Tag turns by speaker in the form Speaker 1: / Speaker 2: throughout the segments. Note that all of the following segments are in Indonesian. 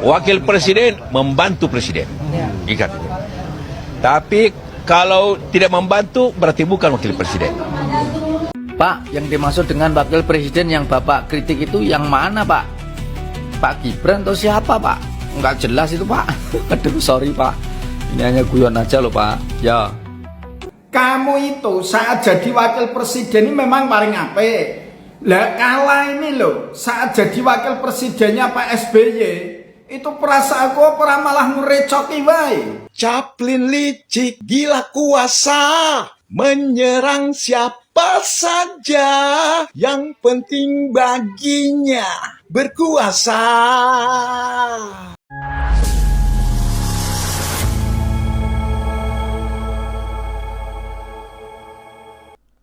Speaker 1: Wakil presiden membantu presiden. Ikat. Tapi kalau tidak membantu berarti bukan wakil presiden.
Speaker 2: Pak, yang dimaksud dengan wakil presiden yang Bapak kritik itu yang mana, Pak? Pak Gibran atau siapa, Pak? Nggak jelas itu, Pak. Aduh, sorry, Pak. Ini hanya guyon aja loh, Pak. Ya.
Speaker 3: Kamu itu saat jadi wakil presiden ini memang paling apik. Lah kala ini loh, saat jadi wakil presidennya Pak SBY, itu perasaanku pernah malah ngerecoki wae.
Speaker 4: Chaplin licik, gila kuasa, menyerang siapa saja, yang penting baginya berkuasa.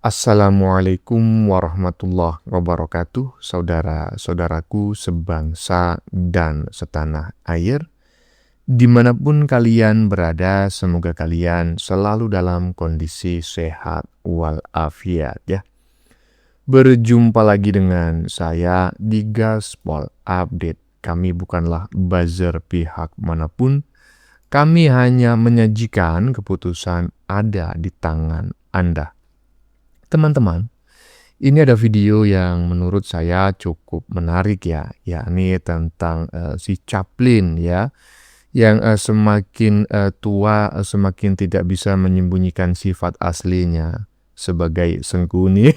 Speaker 5: Assalamualaikum warahmatullahi wabarakatuh, saudara-saudaraku sebangsa dan setanah air. Dimanapun kalian berada, semoga kalian selalu dalam kondisi sehat walafiat ya. Berjumpa lagi dengan saya di Gaspol Update. Kami bukanlah buzzer pihak manapun. Kami hanya menyajikan keputusan ada di tangan Anda. Teman-teman, ini ada video yang menurut saya cukup menarik ya, yakni tentang si Chaplin ya, yang semakin tua semakin tidak bisa menyembunyikan sifat aslinya sebagai Sengkuni.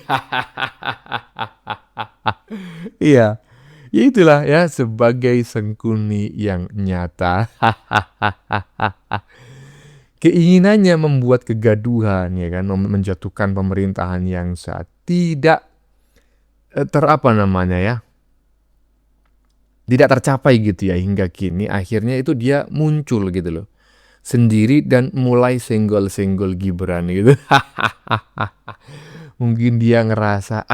Speaker 5: Iya, ya itulah ya, sebagai Sengkuni yang nyata. Keinginannya membuat kegaduhan ya kan, menjatuhkan pemerintahan yang saat tidak tidak tercapai gitu ya hingga kini. Akhirnya itu dia muncul gitu loh sendiri dan mulai senggol-senggol Gibran gitu. Mungkin dia ngerasa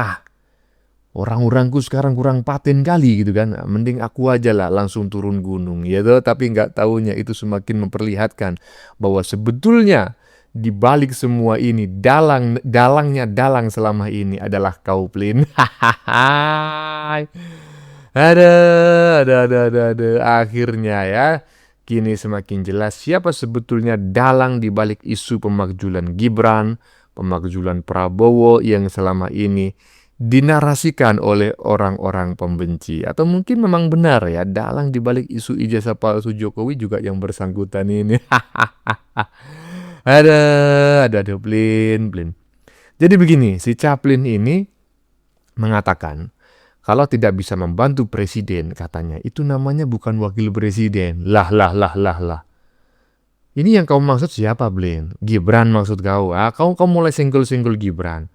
Speaker 5: orang-orangku sekarang kurang paten kali gitu kan, mending aku aja lah langsung turun gunung gitu. Tapi nggak taunya itu semakin memperlihatkan bahwa sebetulnya di balik semua ini dalangnya selama ini adalah Kauplin. ada akhirnya ya kini semakin jelas siapa sebetulnya dalang di balik isu pemakzulan Gibran, pemakzulan Prabowo yang selama ini dinarasikan oleh orang-orang pembenci. Atau mungkin memang benar ya, dalang di balik isu ijazah palsu Jokowi juga yang bersangkutan ini. ada Plin. Jadi begini, si Chaplin ini mengatakan kalau tidak bisa membantu presiden, katanya itu namanya bukan wakil presiden. Lah. Ini yang kau maksud siapa, Blin? Gibran maksud kau? Kau mulai senggol-senggol Gibran.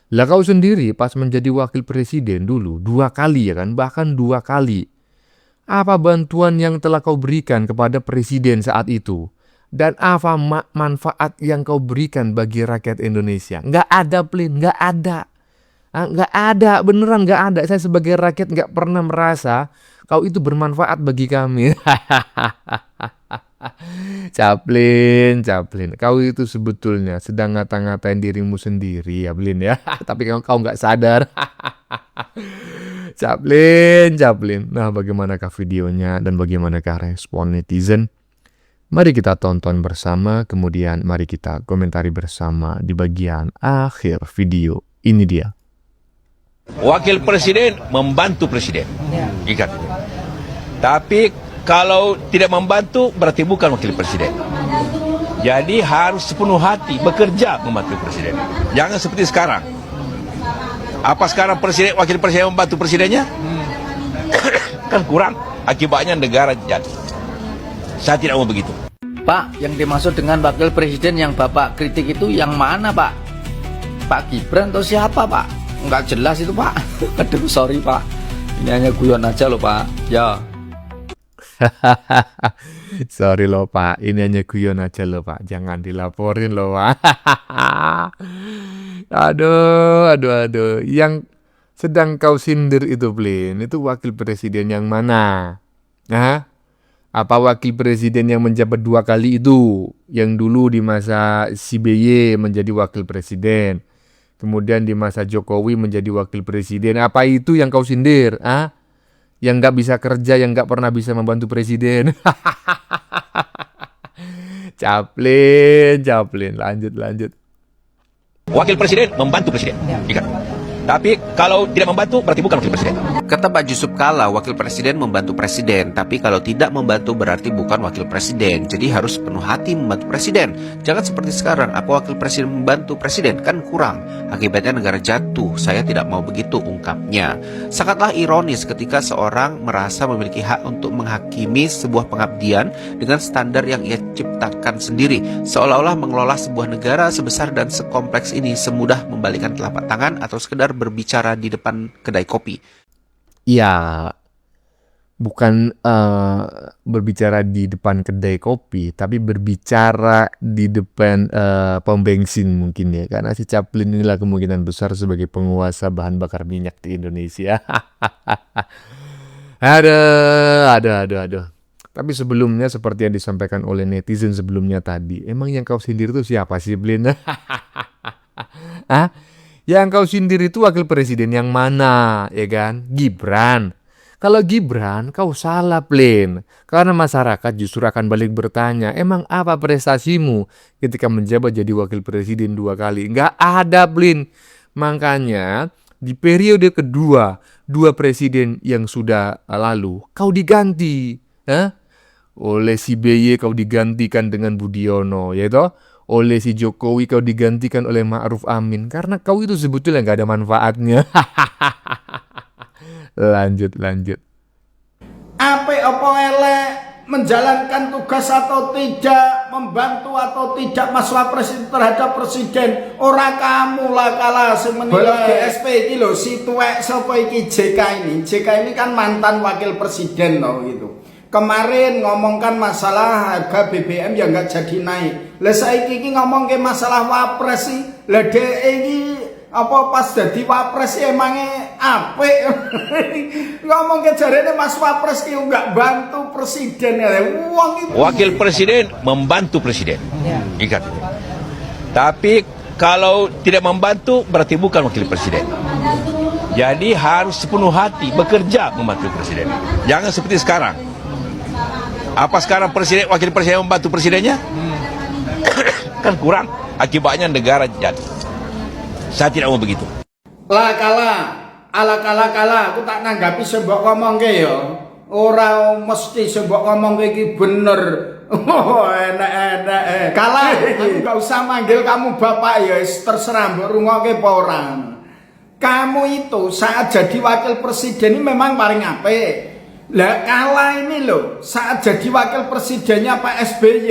Speaker 5: Lah kau sendiri pas menjadi wakil presiden dulu 2 kali ya kan, bahkan 2 kali. Apa bantuan yang telah kau berikan kepada presiden saat itu? Dan apa manfaat yang kau berikan bagi rakyat Indonesia? Nggak ada, Plin, nggak ada. Nggak ada, beneran nggak ada. Saya sebagai rakyat nggak pernah merasa kau itu bermanfaat bagi kami. Chaplin, kau itu sebetulnya sedang ngata-ngatain dirimu sendiri ya, Blin ya. Tapi kau nggak sadar. Chaplin. Nah, bagaimanakah videonya dan bagaimanakah respon netizen? Mari kita tonton bersama, kemudian mari kita komentari bersama di bagian akhir video. Ini dia.
Speaker 1: Wakil presiden membantu presiden. Ikat. Tapi kalau tidak membantu berarti bukan wakil presiden. Jadi harus sepenuh hati bekerja membantu presiden. Jangan seperti sekarang. Apa sekarang wakil presiden membantu presidennya? Kan kurang. Akibatnya negara jatuh. Saya tidak mau begitu.
Speaker 2: Pak, yang dimaksud dengan wakil presiden yang Bapak kritik itu yang mana, Pak? Pak Gibran atau siapa, Pak? Nggak jelas itu, Pak. Aduh, sorry, Pak. Ini hanya guyon aja loh, Pak. Ya.
Speaker 5: Sorry loh Pak, ini hanya guyon aja loh Pak, jangan dilaporin loh Pak. Aduh, yang sedang kau sindir itu Blin, itu wakil presiden yang mana? Apa wakil presiden yang menjabat 2 kali itu, yang dulu di masa SBY menjadi wakil presiden, kemudian di masa Jokowi menjadi wakil presiden, apa itu yang kau sindir? yang nggak bisa kerja, yang nggak pernah bisa membantu presiden. Caplin, lanjut.
Speaker 1: Wakil presiden membantu presiden. Ingat. Tapi kalau tidak membantu berarti bukan wakil presiden.
Speaker 6: Kata Pak Yusuf Kalla, wakil presiden membantu presiden, tapi kalau tidak membantu berarti bukan wakil presiden. Jadi harus penuh hati membantu presiden. Jangan seperti sekarang, apa wakil presiden membantu presiden? Kan kurang. Akibatnya negara jatuh. Saya tidak mau begitu, ungkapnya. Sangatlah ironis ketika seorang merasa memiliki hak untuk menghakimi sebuah pengabdian dengan standar yang ia ciptakan sendiri. Seolah-olah mengelola sebuah negara sebesar dan sekompleks ini semudah membalikan telapak tangan atau sekedar berbicara di depan kedai kopi.
Speaker 5: Ya, bukan berbicara di depan kedai kopi, tapi berbicara di depan pom bensin mungkin ya. Karena si Chaplin inilah kemungkinan besar sebagai penguasa bahan bakar minyak di Indonesia. Aduh. Tapi sebelumnya seperti yang disampaikan oleh netizen sebelumnya tadi, emang yang kau sindir itu siapa sih, Blin? Hah? Yang kau sindir itu wakil presiden yang mana, ya kan? Gibran. Kalau Gibran, kau salah, Blin. Karena masyarakat justru akan balik bertanya, emang apa prestasimu ketika menjabat jadi wakil presiden 2 kali? Nggak ada, Blin. Makanya, di periode kedua, 2 presiden yang sudah lalu, kau diganti. Oleh si BY kau digantikan dengan Budiono, yaitu oleh si Jokowi kau digantikan oleh Ma'ruf Amin. Karena kau itu sebetulnya nggak ada manfaatnya. Lanjut.
Speaker 3: Apa elek menjalankan tugas atau tidak, membantu atau tidak Mas Wapres itu terhadap presiden. Ora kamu lah kalah sing menilai. GSP iki lho, si tuwek sapa iki JK ini. JK ini kan mantan wakil presiden loh gitu. Kemarin ngomongkan masalah harga BBM yang nggak jadi naik. Lah saiki iki ngomong ke masalah wapres sih. Lah dhek iki apa pas jadi wapres emangnya apik. Ngomong ke jarene Mas Wapres ki nggak bantu presiden ya. Uang itu.
Speaker 1: Wakil presiden membantu presiden. Ingat. Tapi kalau tidak membantu berarti bukan wakil presiden. Jadi harus sepenuh hati bekerja membantu presiden. Jangan seperti sekarang. Apa sekarang wakil presiden membantu presidennya? Kan kurang. Akibatnya negara jatuh. Saya tidak mau begitu.
Speaker 3: Ala kala aku tak nanggapi sembok ngomong ke ya. Ora mesti sembok ngomong iki bener. Enak. Kala aku gak usah manggil kamu bapak ya, terserah mbok rungokke apa ora. Kamu itu saat jadi wakil presiden ini memang paling apik. Lah Kala ini loh, saat jadi wakil presidennya Pak SBY,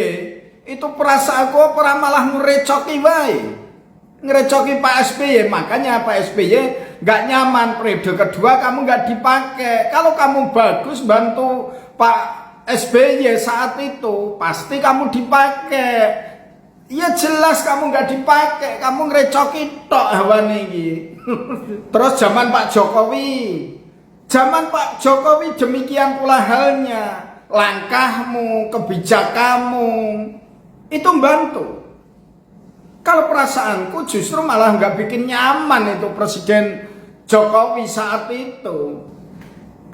Speaker 3: itu perasaanku pernah malah ngerecoki wae. Ngerecoki Pak SBY, makanya Pak SBY nggak nyaman periode kedua kamu nggak dipakai. Kalau kamu bagus bantu Pak SBY saat itu, pasti kamu dipakai. Ya jelas kamu nggak dipakai, kamu ngerecoki tok hawane iki. Terus zaman Pak Jokowi demikian pula halnya. Langkahmu, kebijakanmu itu membantu. Kalau perasaanku justru malah nggak bikin nyaman itu Presiden Jokowi saat itu.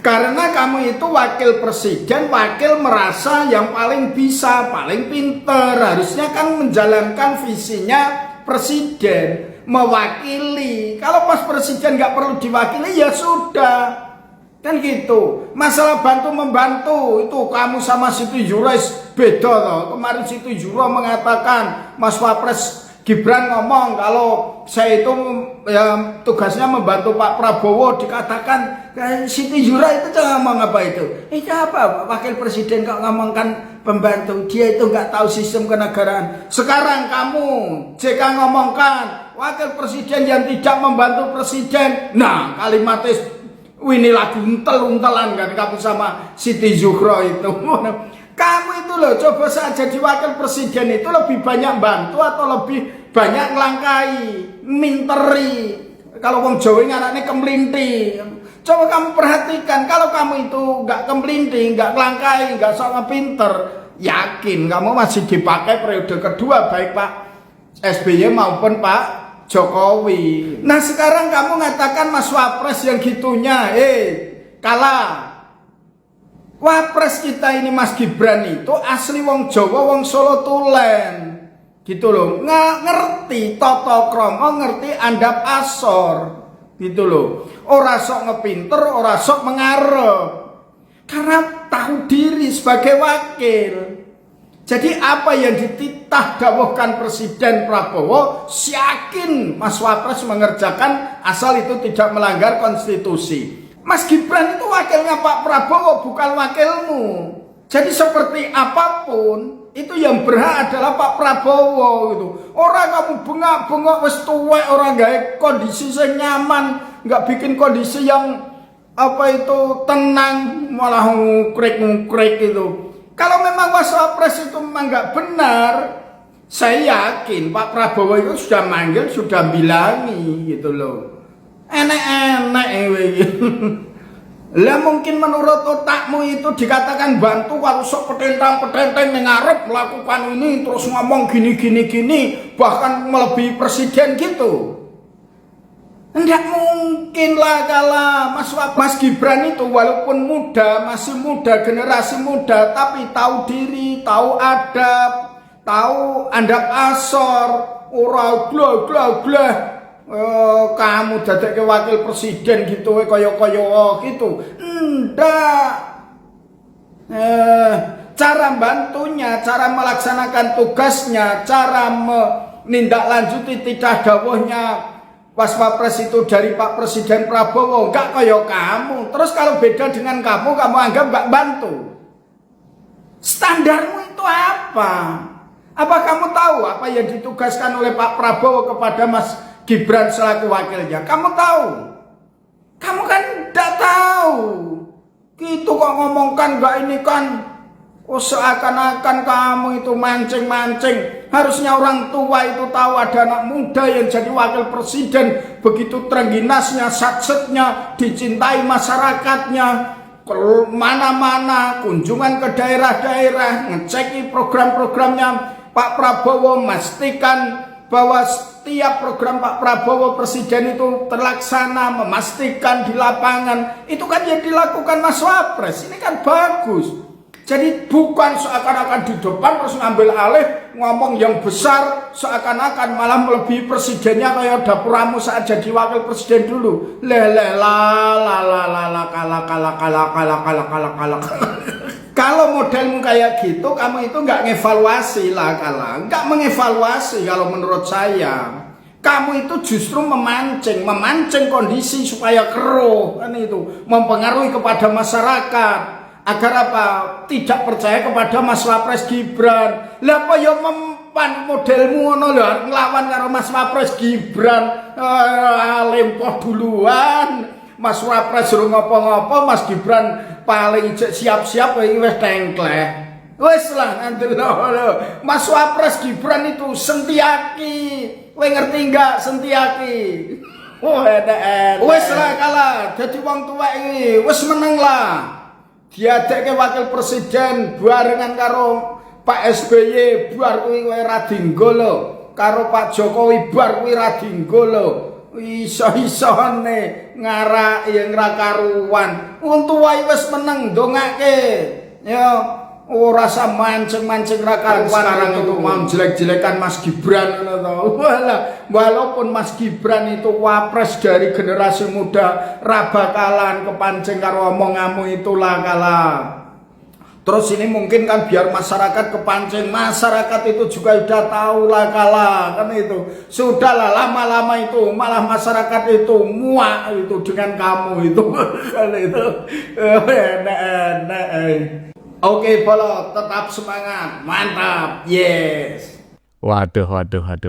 Speaker 3: Karena kamu itu wakil presiden, wakil merasa yang paling bisa, paling pinter. Harusnya kan menjalankan visinya presiden, mewakili. Kalau pas presiden nggak perlu diwakili ya sudah. Kan gitu. Masalah bantu-membantu itu kamu sama Siti Jurais beda toh. Kemarin Siti Juro mengatakan Mas Wapres Gibran ngomong kalau saya itu ya, tugasnya membantu Pak Prabowo, dikatakan Siti Jura itu ngomong apa itu? Itu apa? Wakil presiden kok ngomongkan pembantu, dia itu nggak tahu sistem kenegaraan. Sekarang kamu JK ngomongkan wakil presiden yang tidak membantu presiden. Nah kalimatnya ini lagu untel-untelan kan kamu sama Siti Zuhro itu. Kamu itu loh coba saat jadi wakil presiden itu lebih banyak bantu atau lebih banyak ngelangkai, minteri. Kalau wong Jawa ngaranane kemlinti. Coba kamu perhatikan kalau kamu itu nggak kemlinti, nggak ngelangkai, nggak sok pinter, yakin kamu masih dipakai periode kedua baik Pak SBY maupun Pak Jokowi. Nah sekarang kamu ngatakan Mas Wapres yang gitunya, Kala Wapres kita ini Mas Gibran itu asli wong Jawa, wong Solo Tulen. Gitu loh. Ngerti tata krama, ngerti andap asor. Gitu loh. Ora sok ngepinter, ora sok mengarep. Karena tahu diri sebagai wakil. Jadi apa yang dititah dawuhkan Presiden Prabowo, yakin Mas Wapres mengerjakan asal itu tidak melanggar konstitusi. Mas Gibran itu wakilnya Pak Prabowo, bukan wakilmu. Jadi seperti apapun, itu yang berhak adalah Pak Prabowo gitu. Orang kamu bengak-bengok wis tuwek, orang gawe kondisi yang nyaman, nggak bikin kondisi yang apa itu tenang, malah ngukrik gitu. Kalau memang Mas Wapres itu memang nggak benar, saya yakin Pak Prabowo itu sudah manggil, sudah bilangi gitu loh. Enek-enek lah mungkin menurut otakmu itu dikatakan bantu kalau sok petentang-petenteng ngarep melakukan ini terus ngomong gini bahkan melebihi presiden gitu. Enggak mungkin lah kalau Mas Gibran itu walaupun muda, masih muda, generasi muda, tapi tahu diri, tahu adab, tahu andap asor, ora glah kamu dadekke wakil presiden gitu kaya gitu. Ndak. Cara bantunya, cara melaksanakan tugasnya, cara menindaklanjuti titah dawuhnya Mas Wapres itu dari Pak Presiden Prabowo enggak kaya kamu. Terus kalau beda dengan kamu anggap enggak bantu. Standarmu itu apa? Apa kamu tahu apa yang ditugaskan oleh Pak Prabowo kepada Mas Gibran selaku wakilnya? Kamu tahu? Kamu kan enggak tahu. Gitu kok ngomongkan enggak ini kan. Oh seakan-akan kamu itu mancing-mancing. Harusnya orang tua itu tahu ada anak muda yang jadi wakil presiden. Begitu terengginasnya, satsetnya, dicintai masyarakatnya. Ke mana-mana, kunjungan ke daerah-daerah, ngeceki program-programnya Pak Prabowo, memastikan bahwa setiap program Pak Prabowo presiden itu terlaksana, memastikan di lapangan. Itu kan yang dilakukan Mas Wapres. Ini kan bagus. Jadi bukan seakan-akan di depan terus ngambil alih ngomong yang besar seakan-akan malah melebihi presidennya kayak dapuramu saat jadi wakil presiden dulu. Kalah. Kalau modelmu kayak gitu, kamu itu nggak ngevaluasi lah nggak mengevaluasi kalau menurut saya. Kamu itu justru memancing kondisi supaya keruh kan itu, mempengaruhi kepada masyarakat. Agar apa? Tidak percaya kepada Mas Wapres Gibran. Lah apa ya mempan modelmu ngono lho nglawan karo Mas Wapres Gibran. Lempoh duluan. Mas Wapres suruh ngopo-ngopo, Mas Gibran paling siap-siap wis tengkleh. Wis lah ngandelno. Mas Wapres Gibran itu sentiaki. Kowe ngerti enggak sentiaki? Oh, wis lah kalah. Jadi wong tuwek iki wis meneng lah. Diadekke wakil presiden barengan karo Pak SBY bar kuwi ora dinggo lho, karo Pak Jokowi bar kuwi ra dinggo lho. Iso-isone ngarak yang ra karuan. Untu wae wis meneng ndongake. Ya ora usah mancing-mancing ra karuan sekarang itu mau jelek-jelekan Mas Gibran ngono to. Walaupun Mas Gibran itu wapres dari generasi muda, ra bakalan kepancing karo omonganmu itulah kalah. Terus ini mungkin kan biar masyarakat kepancing, masyarakat itu juga udah tahu lah kalah kan itu. Sudahlah lama-lama itu malah masyarakat itu muak itu dengan kamu itu kan itu. Oke, Bolo, tetap semangat, mantap, yes.
Speaker 5: Waduh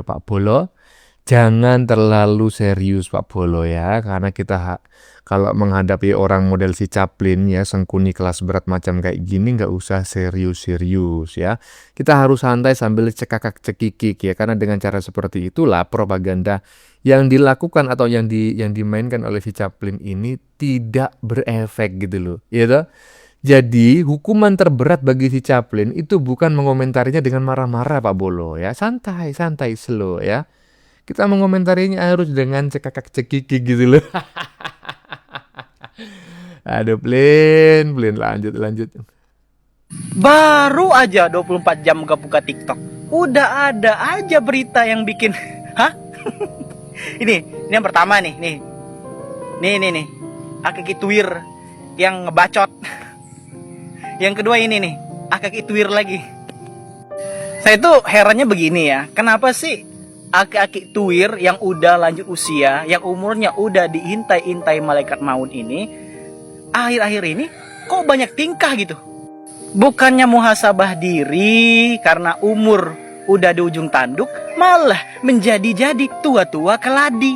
Speaker 5: Pak Bolo, jangan terlalu serius Pak Bolo ya, karena kita kalau menghadapi orang model si Chaplin ya, sengkuni kelas berat macam kayak gini nggak usah serius-serius ya. Kita harus santai sambil cekakak cekikik ya, karena dengan cara seperti itulah propaganda yang dilakukan atau yang dimainkan oleh si Chaplin ini tidak berefek gitu loh, ya toh? Jadi hukuman terberat bagi si Chaplin itu bukan mengomentarinya dengan marah-marah Pak Bolo ya, santai slow ya. Kita mengomentarinya harus dengan cekakak cekikik gitu loh. Aduh, Blin, lanjut.
Speaker 7: Baru aja 24 jam gak buka TikTok, udah ada aja berita yang bikin hah? Ini yang pertama nih. Nih. Akaki Twir yang ngebacot. Yang kedua ini nih, Akaki Twir lagi. Saya tuh herannya begini ya, kenapa sih Akaki Twir yang udah lanjut usia, yang umurnya udah diintai-intai malaikat maut ini, akhir-akhir ini kok banyak tingkah gitu. Bukannya muhasabah diri karena umur udah di ujung tanduk, malah menjadi-jadi tua-tua keladi.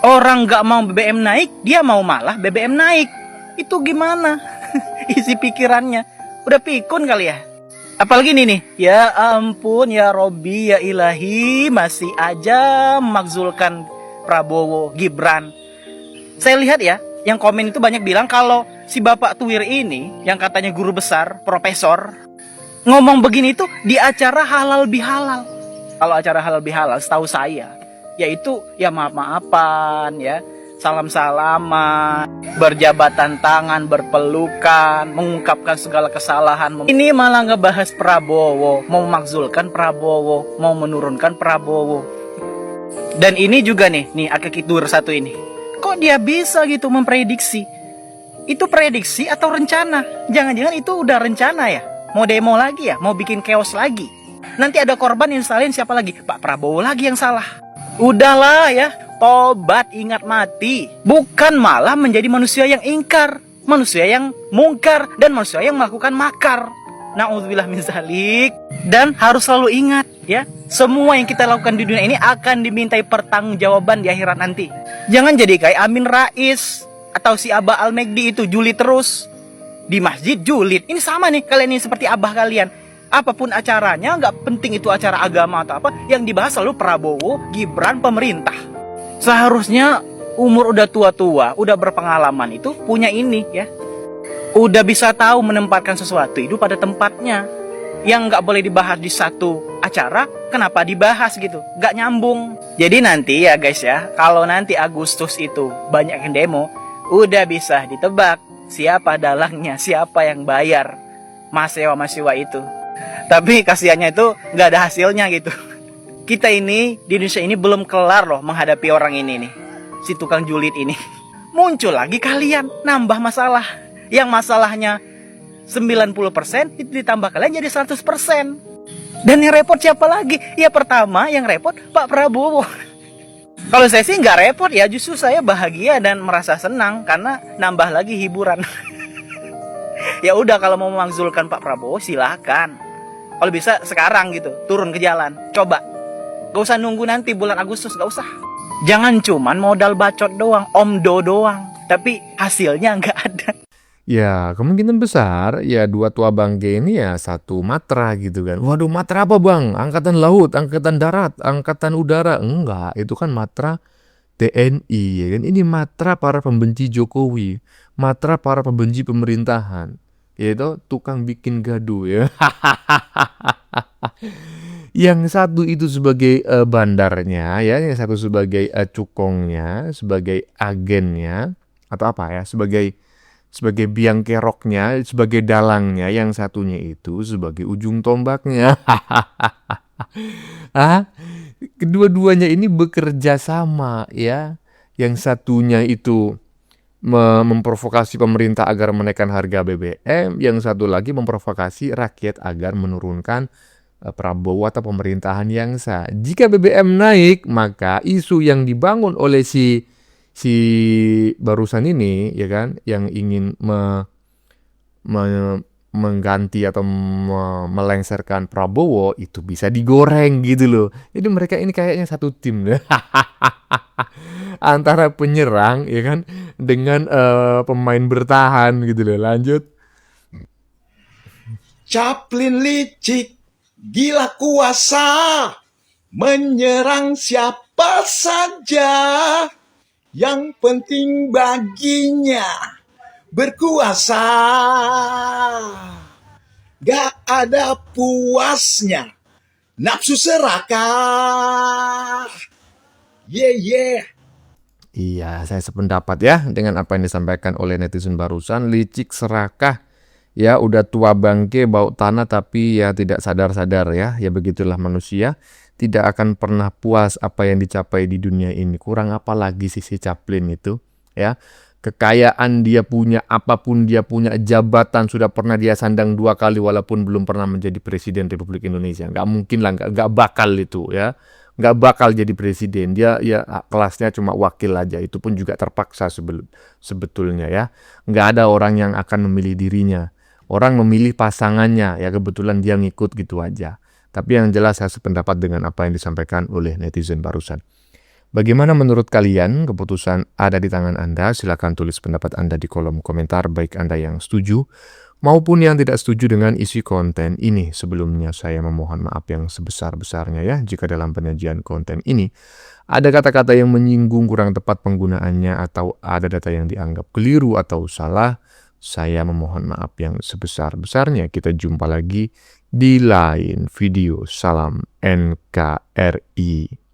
Speaker 7: Orang gak mau BBM naik, dia mau malah BBM naik. Itu gimana? Isi pikirannya. Udah pikun kali ya? Apalagi nih, ya ampun ya Robbi ya ilahi, masih aja memakzulkan Prabowo, Gibran. Saya lihat ya, yang komen itu banyak bilang kalau si Bapak Twir ini, yang katanya guru besar, profesor, ngomong begini tuh di acara halal bihalal. Kalau acara halal bihalal, setahu saya, yaitu ya maaf-maafan, ya salam-salaman, berjabatan tangan, berpelukan, mengungkapkan segala kesalahan. Ini malah ngebahas Prabowo, mau memakzulkan Prabowo, mau menurunkan Prabowo. Dan ini juga nih Akaki Twir satu ini, kok dia bisa gitu memprediksi? Itu prediksi atau rencana? Jangan-jangan itu udah rencana ya? Mau demo lagi ya? Mau bikin chaos lagi? Nanti ada korban yang salin siapa lagi? Pak Prabowo lagi yang salah. Udahlah ya, tobat, ingat mati. Bukan malah menjadi manusia yang ingkar, manusia yang mungkar, dan manusia yang melakukan makar. Na'udzubillah min zalik. Dan harus selalu ingat ya, semua yang kita lakukan di dunia ini akan dimintai pertanggungjawaban di akhirat nanti. Jangan jadi kayak Amin Rais atau si Abah Al-Megdi itu, julid terus. Di masjid julid. Ini sama nih, kalian ini seperti abah kalian. Apapun acaranya, nggak penting itu acara agama atau apa, yang dibahas selalu Prabowo, Gibran, pemerintah. Seharusnya umur udah tua-tua, udah berpengalaman itu punya ini ya. Udah bisa tahu menempatkan sesuatu itu pada tempatnya. Yang nggak boleh dibahas di satu acara, kenapa dibahas gitu? Nggak nyambung. Jadi nanti ya guys ya, kalau nanti Agustus itu banyak yang demo, udah bisa ditebak siapa dalangnya, siapa yang bayar mahasiswa itu. Tapi kasihannya itu nggak ada hasilnya gitu. Kita ini di Indonesia ini belum kelar loh menghadapi orang ini nih, si tukang julid ini. Muncul lagi kalian, nambah masalah. Yang masalahnya 90% itu ditambah kalian jadi 100%. Dan yang repot siapa lagi? Ya pertama yang repot Pak Prabowo. Kalau saya sih nggak repot ya, justru saya bahagia dan merasa senang karena nambah lagi hiburan. Ya udah, kalau mau memakzulkan Pak Prabowo silakan. Kalau bisa sekarang gitu, turun ke jalan, coba. Gak usah nunggu nanti bulan Agustus, gak usah. Jangan cuman modal bacot doang, omdo doang, tapi hasilnya nggak ada.
Speaker 5: Ya, kemungkinan besar ya dua tua bangke ini ya satu matra gitu kan. Waduh, matra apa bang? Angkatan laut, angkatan darat, angkatan udara. Enggak, itu kan matra TNI ya kan. Ini matra para pembenci Jokowi, matra para pembenci pemerintahan. Yaitu tukang bikin gaduh ya. Yang satu itu sebagai bandarnya ya, yang satu sebagai cukongnya, sebagai agennya atau apa ya, sebagai biang keroknya, sebagai dalangnya, yang satunya itu sebagai ujung tombaknya. Kedua-duanya ini bekerja sama ya. Yang satunya itu memprovokasi pemerintah agar menaikkan harga BBM, yang satu lagi memprovokasi rakyat agar menurunkan Prabowo atau pemerintahan yang sah. Jika BBM naik, maka isu yang dibangun oleh si barusan ini ya kan, yang ingin mengganti atau melengsarkan Prabowo itu bisa digoreng gitu loh. Jadi mereka ini kayaknya satu tim deh. Antara penyerang ya kan dengan pemain bertahan gitu loh. Lanjut.
Speaker 4: Chaplin licik, gila kuasa, menyerang siapa saja. Yang penting baginya berkuasa. Gak ada puasnya, nafsu serakah. Yeah.
Speaker 5: Iya, saya sependapat ya dengan apa yang disampaikan oleh netizen barusan. Licik serakah, ya udah tua bangke bau tanah tapi ya tidak sadar-sadar ya. Ya begitulah manusia, tidak akan pernah puas apa yang dicapai di dunia ini. Kurang apa lagi sih si Chaplin itu ya. Kekayaan dia punya, apapun dia punya, jabatan sudah pernah dia sandang 2 kali walaupun belum pernah menjadi presiden Republik Indonesia. Nggak mungkin lah, nggak bakal itu ya. Nggak bakal jadi presiden. Dia ya kelasnya cuma wakil aja. Itu pun juga terpaksa sebetulnya ya. Nggak ada orang yang akan memilih dirinya. Orang memilih pasangannya. Ya kebetulan dia ngikut gitu aja. Tapi yang jelas saya sependapat dengan apa yang disampaikan oleh netizen barusan. Bagaimana menurut kalian? Keputusan ada di tangan Anda. Silakan tulis pendapat Anda di kolom komentar, baik Anda yang setuju maupun yang tidak setuju dengan isi konten ini. Sebelumnya saya memohon maaf yang sebesar-besarnya ya jika dalam penyajian konten ini ada kata-kata yang menyinggung, kurang tepat penggunaannya, atau ada data yang dianggap keliru atau salah. Saya memohon maaf yang sebesar-besarnya. Kita jumpa lagi di lain video. Salam NKRI.